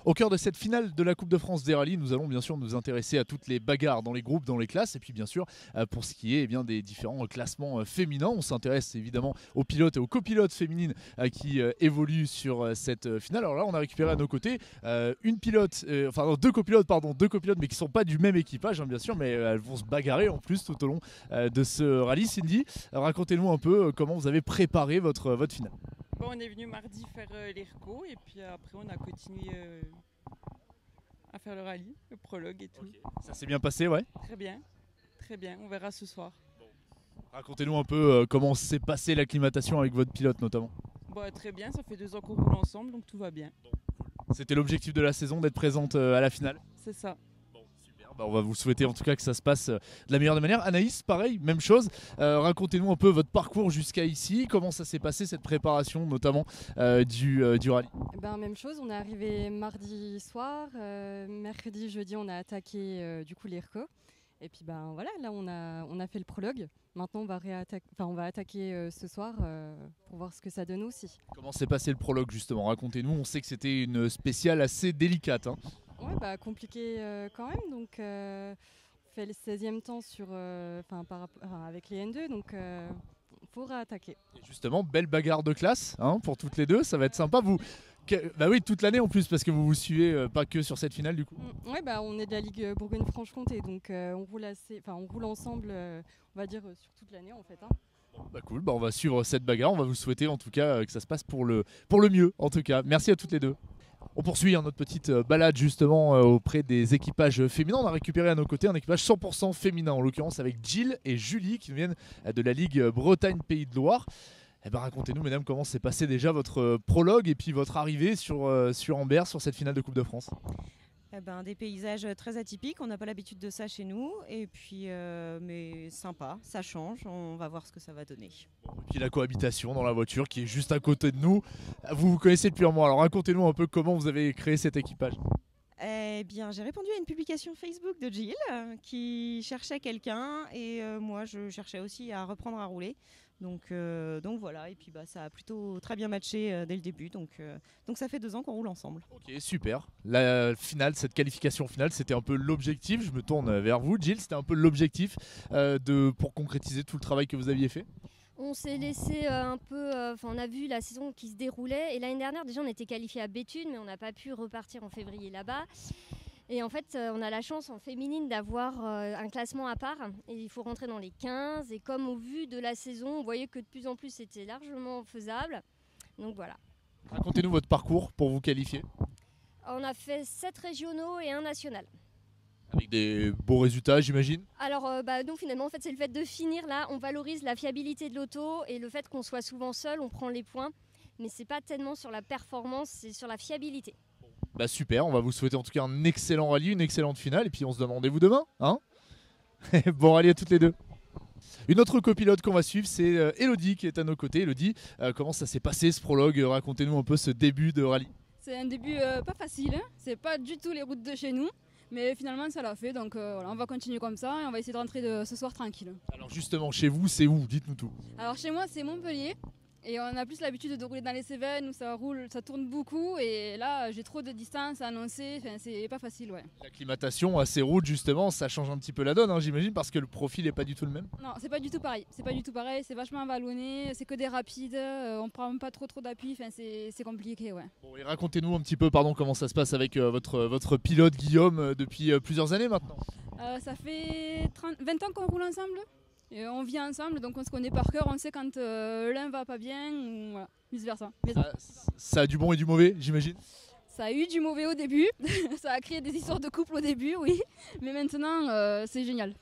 Au cœur de cette finale de la Coupe de France des rallyes, nous allons bien sûr nous intéresser à toutes les bagarres dans les groupes, dans les classes, et puis bien sûr pour ce qui est des différents classements féminins. On s'intéresse évidemment aux pilotes et aux copilotes féminines qui évoluent sur cette finale. Alors là, on a récupéré à nos côtés une pilote, deux copilotes, mais qui ne sont pas du même équipage, bien sûr, mais elles vont se bagarrer en plus tout au long de ce rallye. Cindy, racontez-nous un peu comment vous avez préparé votre finale. Bon, on est venu mardi faire l'ERCO et puis après on a continué à faire le rallye, le prologue et tout. Okay. Ça s'est bien passé, ouais? Très bien, on verra ce soir. Bon. Racontez-nous un peu comment s'est passée l'acclimatation avec votre pilote notamment. Bon, très bien, ça fait 2 ans qu'on roule ensemble donc tout va bien. Bon. C'était l'objectif de la saison d'être présente à la finale? C'est ça. On va vous souhaiter en tout cas que ça se passe de la meilleure des manières. Anaïs, pareil, même chose. Racontez-nous un peu votre parcours jusqu'à ici. Comment ça s'est passé cette préparation, notamment du rallye? Même chose, on est arrivé mardi soir. Mercredi, jeudi, on a attaqué du coup l'ERCO. Et puis voilà, là on a fait le prologue. Maintenant on va attaquer ce soir pour voir ce que ça donne aussi. Comment s'est passé le prologue justement? Racontez-nous, on sait que c'était une spéciale assez délicate. Ouais, compliqué quand même. Donc on fait le 16e temps avec les N2, donc il faut réattaquer. Et justement, belle bagarre de classe pour toutes les deux, ça va être sympa. Oui, toute l'année en plus, parce que vous suivez pas que sur cette finale du coup. Ouais, on est de la Ligue Bourgogne-Franche-Comté, donc on roule ensemble, on va dire sur toute l'année en fait. Cool, on va suivre cette bagarre, on va vous souhaiter en tout cas que ça se passe pour le mieux en tout cas. Merci à toutes les deux. On poursuit notre petite balade justement auprès des équipages féminins. On a récupéré à nos côtés un équipage 100% féminin, en l'occurrence avec Jill et Julie qui viennent de la Ligue Bretagne-Pays de Loire. Racontez-nous mesdames comment s'est passé déjà votre prologue et puis votre arrivée sur Ambert sur cette finale de Coupe de France. Des paysages très atypiques, on n'a pas l'habitude de ça chez nous, et puis mais sympa, ça change, on va voir ce que ça va donner. Et puis la cohabitation dans la voiture qui est juste à côté de nous, vous connaissez depuis un mois, alors racontez-nous un peu comment vous avez créé cet équipage. J'ai répondu à une publication Facebook de Jill qui cherchait quelqu'un, et moi je cherchais aussi à reprendre à rouler. Donc voilà, et puis ça a plutôt très bien matché dès le début, donc ça fait 2 ans qu'on roule ensemble. Ok, super. La finale, cette qualification finale, c'était un peu l'objectif. Je me tourne vers vous, Jill, c'était un peu l'objectif pour concrétiser tout le travail que vous aviez fait. On s'est laissé on a vu la saison qui se déroulait, et l'année dernière déjà on était qualifié à Béthune, mais on n'a pas pu repartir en février là-bas. Et en fait, on a la chance en féminine d'avoir un classement à part, et il faut rentrer dans les 15. Et comme au vu de la saison, on voyait que de plus en plus c'était largement faisable. Donc voilà. Racontez-nous votre parcours pour vous qualifier. On a fait 7 régionaux et 1 national. Avec des beaux résultats, j'imagine. Alors non, finalement, en fait, c'est le fait de finir là. On valorise la fiabilité de l'auto et le fait qu'on soit souvent seul, on prend les points. Mais c'est pas tellement sur la performance, c'est sur la fiabilité. Super, on va vous souhaiter en tout cas un excellent rallye, une excellente finale, et puis on se donne rendez-vous demain, Bon rallye à toutes les deux. Une autre copilote qu'on va suivre, c'est Elodie qui est à nos côtés. Elodie, comment ça s'est passé ce prologue? Racontez-nous un peu ce début de rallye. C'est un début pas facile, c'est pas du tout les routes de chez nous, mais finalement ça l'a fait, donc voilà, on va continuer comme ça et on va essayer de rentrer ce soir tranquille. Alors justement, chez vous, c'est où? Dites-nous tout. Alors chez moi, c'est Montpellier. Et on a plus l'habitude de rouler dans les Cévennes où ça roule, ça tourne beaucoup, et là j'ai trop de distance à annoncer, c'est pas facile, ouais. L'acclimatation à ces routes justement, ça change un petit peu la donne, j'imagine, parce que le profil est pas du tout le même. Non, c'est pas du tout pareil, c'est vachement vallonné, c'est que des rapides, on prend pas trop d'appui, c'est compliqué, ouais. Bon, et racontez-nous un petit peu, comment ça se passe avec votre pilote Guillaume depuis plusieurs années maintenant. Ça fait 20 ans qu'on roule ensemble. Et on vit ensemble, donc on se connaît par cœur, on sait quand l'un va pas bien, ou voilà, vice versa. Ça a du bon et du mauvais, j'imagine. Ça a eu du mauvais au début, ça a créé des histoires de couple au début, oui, mais maintenant c'est génial.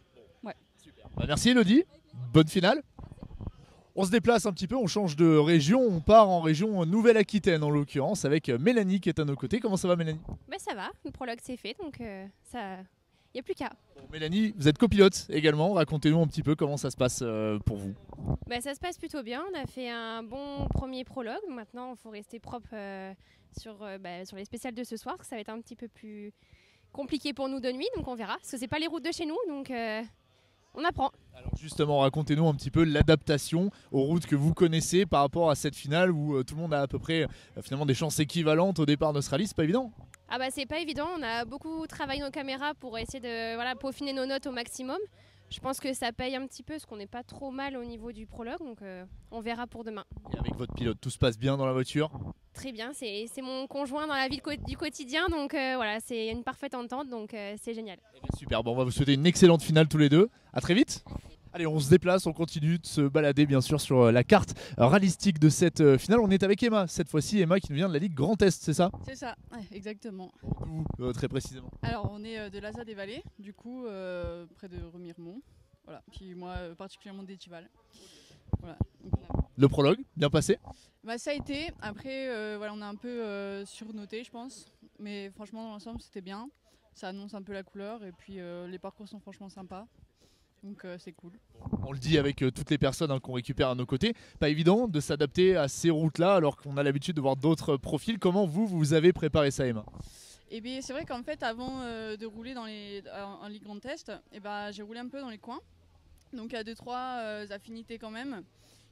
Ouais. Super. Merci Elodie, bonne finale. On se déplace un petit peu, on change de région, on part en région Nouvelle-Aquitaine en l'occurrence, avec Mélanie qui est à nos côtés. Comment ça va Mélanie? Ça va, le prologue c'est fait, donc ça... Il n'y a plus qu'à. Bon, Mélanie, vous êtes copilote également. Racontez-nous un petit peu comment ça se passe pour vous. Ça se passe plutôt bien. On a fait un bon premier prologue. Maintenant, il faut rester propre sur les spéciales de ce soir. Parce que ça va être un petit peu plus compliqué pour nous de nuit. Donc on verra. Parce que ce n'est pas les routes de chez nous. Donc on apprend. Alors justement, racontez-nous un petit peu l'adaptation aux routes que vous connaissez par rapport à cette finale où tout le monde a à peu près finalement des chances équivalentes au départ de ce rallye. C'est pas évident. Ah bah c'est pas évident, on a beaucoup travaillé nos caméras pour essayer de peaufiner nos notes au maximum. Je pense que ça paye un petit peu parce qu'on n'est pas trop mal au niveau du prologue, donc on verra pour demain. Et avec votre pilote, tout se passe bien dans la voiture? Très bien, c'est mon conjoint dans la vie du quotidien, donc voilà, c'est une parfaite entente, donc c'est génial. Super, bon, on va vous souhaiter une excellente finale tous les deux. À très vite. Allez, on se déplace, on continue de se balader bien sûr sur la carte rallistique de cette finale. On est avec Emma, cette fois-ci Emma qui nous vient de la Ligue Grand Est, c'est ça? C'est ça, ouais, exactement. Où très précisément? Alors on est de l'Aza des Vallées, du coup près de Remiremont. Voilà. Puis moi particulièrement d'Étival. Voilà. Le prologue, bien passé? Bah, ça a été, après voilà, on a un peu surnoté je pense. Mais franchement dans l'ensemble c'était bien. Ça annonce un peu la couleur et puis les parcours sont franchement sympas. Donc c'est cool. On le dit avec toutes les personnes qu'on récupère à nos côtés, pas évident de s'adapter à ces routes-là alors qu'on a l'habitude de voir d'autres profils. Comment vous avez préparé ça, Emma? Et bien c'est vrai qu'en fait avant de rouler en Ligue Grand Est, j'ai roulé un peu dans les coins. Donc il y a 2-3 affinités quand même.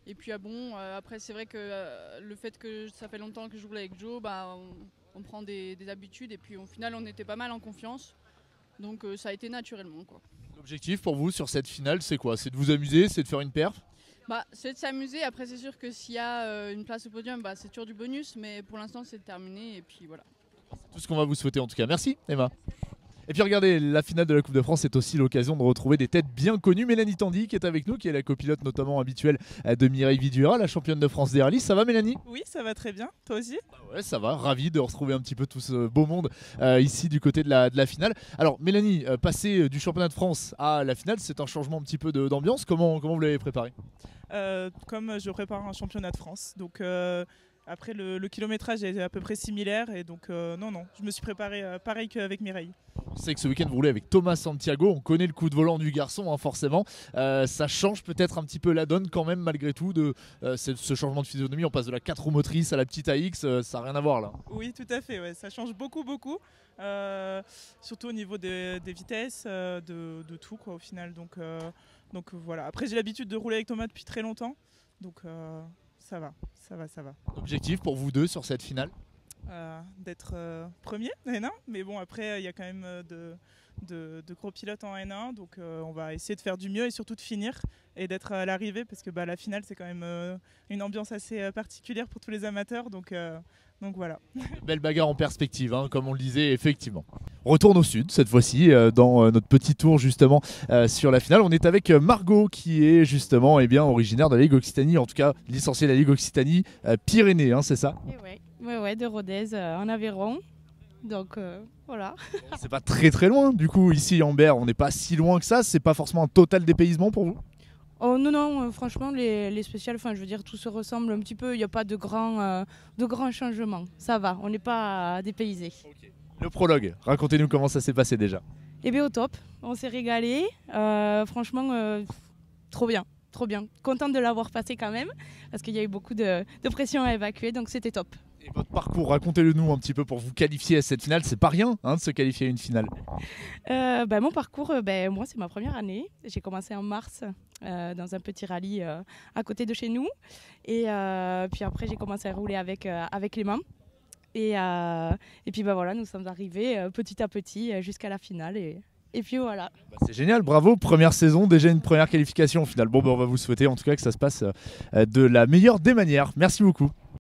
Et puis après c'est vrai que le fait que ça fait longtemps que je roule avec Joe, on prend des habitudes et puis au final on était pas mal en confiance. Donc ça a été naturellement quoi. L'objectif pour vous sur cette finale, c'est quoi? C'est de vous amuser, c'est de faire une perf? C'est de s'amuser. Après, c'est sûr que s'il y a une place au podium, c'est toujours du bonus. Mais pour l'instant, c'est de terminer. Et puis voilà. C'est tout ce qu'on va vous souhaiter en tout cas. Merci, Emma. Et puis regardez, la finale de la Coupe de France, c'est aussi l'occasion de retrouver des têtes bien connues. Mélanie Tandy qui est avec nous, qui est la copilote notamment habituelle de Mireille Vidura, la championne de France des rallyes. Ça va, Mélanie? Oui, ça va très bien. Toi aussi? Ouais, ça va. Ravi de retrouver un petit peu tout ce beau monde ici du côté de la finale. Alors Mélanie, passer du championnat de France à la finale, c'est un changement un petit peu d'ambiance. Comment vous l'avez préparé? Comme je prépare un championnat de France. Donc après le kilométrage est à peu près similaire. Et donc non, je me suis préparé pareil qu'avec Mireille. On sait que ce week-end vous roulez avec Thomas Santiago, on connaît le coup de volant du garçon forcément, ça change peut-être un petit peu la donne quand même malgré tout de ce changement de physionomie, on passe de la 4 roues motrices à la petite AX, ça n'a rien à voir là. Oui tout à fait, ouais. Ça change beaucoup, surtout au niveau des vitesses, de tout quoi au final, donc voilà. Après j'ai l'habitude de rouler avec Thomas depuis très longtemps, donc ça va. Objectif pour vous deux sur cette finale? D'être premier N1, mais bon après il y a quand même de gros pilotes en N1, donc on va essayer de faire du mieux et surtout de finir et d'être à l'arrivée parce que la finale c'est quand même une ambiance assez particulière pour tous les amateurs, donc voilà. Belle bagarre en perspective, comme on le disait effectivement. On retourne au sud cette fois-ci dans notre petit tour justement sur la finale. On est avec Margot qui est justement originaire de la Ligue Occitanie, en tout cas licenciée de la Ligue Occitanie Pyrénées, c'est ça? Ouais, de Rodez en Aveyron. Donc voilà. C'est pas très très loin du coup, ici en Berre, on n'est pas si loin que ça, c'est pas forcément un total dépaysement pour vous? Oh non, franchement les spéciales, je veux dire tout se ressemble un petit peu, il n'y a pas de grands changements, ça va, on n'est pas dépaysés. Okay. Le prologue, racontez-nous comment ça s'est passé déjà. Eh bien au top, on s'est régalé, franchement trop bien. Contente de l'avoir passé quand même, parce qu'il y a eu beaucoup de pression à évacuer, donc c'était top. Et votre parcours, racontez-le nous un petit peu pour vous qualifier à cette finale. C'est pas rien de se qualifier à une finale. Mon parcours, moi c'est ma première année. J'ai commencé en mars dans un petit rallye à côté de chez nous. Et puis après j'ai commencé à rouler avec les mains. Et puis voilà, nous sommes arrivés petit à petit jusqu'à la finale. Et puis voilà. C'est génial, bravo, première saison, déjà une première qualification au final. Bon, on va vous souhaiter en tout cas que ça se passe de la meilleure des manières. Merci beaucoup.